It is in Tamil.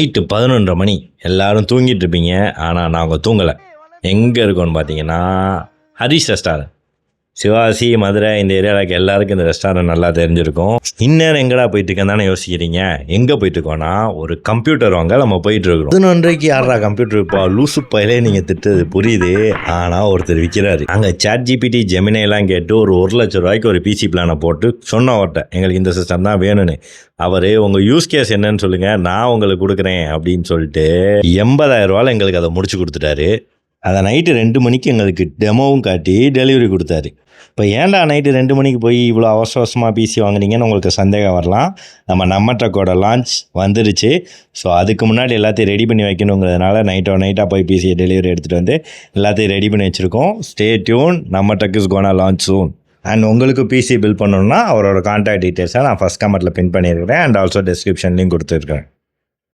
நைட்டு 11:30 மணி. எல்லோரும் தூங்கிட்டு இருப்பீங்க. ஆனால் நாங்கள் தூங்கலை. எங்கே இருக்கோன்னு பார்த்தீங்கன்னா ஹரிஷ் ரெஸ்டாரண்ட். சிவாசி, மதுரை இந்த ஏரியாவுக்கு எல்லாருக்கும் இந்த ரெஸ்டாரண்ட் நல்லா தெரிஞ்சிருக்கும். இந்நேரம் எங்கடா போயிட்டுருக்கேன் தானே யோசிக்கிறீங்க. எங்கே போயிட்டுருக்கோன்னா ஒரு கம்ப்யூட்டர் வாங்க நம்ம போயிட்டுருக்கோம். 11:30க்கு யாரா கம்ப்யூட்டர் இருப்பா? லூசு பயிலே நீங்கள் திட்டுறது புரியுது. ஆனால் ஒருத்தர் விற்கிறாரு. அங்கே ChatGPT ஜெமினைலாம் கேட்டு ஒரு 1,00,000 ரூபாய்க்கு ஒரு பிசி பிளானை போட்டு சொன்ன அவர்கிட்ட எங்களுக்கு இந்த சிஸ்டம் தான் வேணும்னு. அவர் உங்கள் யூஸ் கேஸ் என்னன்னு சொல்லுங்கள், நான் உங்களுக்கு கொடுக்குறேன் அப்படின்னு சொல்லிட்டு 80,000 ரூபாயில் எங்களுக்கு அதை முடிச்சு கொடுத்துட்டாரு. அதை நைட்டு 2 மணிக்கு எங்களுக்கு டெமோவும் காட்டி டெலிவரி கொடுத்தாரு. இப்போ ஏன்டா நைட்டு 2 மணிக்கு போய் இவ்வளோ அவசரமாக பிசி வாங்குனீங்கன்னு உங்களுக்கு சந்தேகம் வரலாம். நம்ம ட்ரக்கோட லான்ச் வந்துருச்சு. ஸோ அதுக்கு முன்னாடி எல்லாத்தையும் ரெடி பண்ணி வைக்கணுங்கிறதுனால நைட்டாக போய் பிசியை டெலிவரி எடுத்துகிட்டு வந்து எல்லாத்தையும் ரெடி பண்ணி வச்சுருக்கோம். Stay tune. நம்ம truck is gonna launch soon. And உங்களுக்கு பிசி பில் பண்ணணுன்னா அவரோட கான்டாக்ட் டீட்டெயில்ஸை நான் ஃபஸ்ட் கமெண்ட்டில் பின் பண்ணியிருக்கிறேன். அண்ட் ஆல்சோ டிஸ்கிரிப்ஷன்லையும் கொடுத்துருக்கேன்.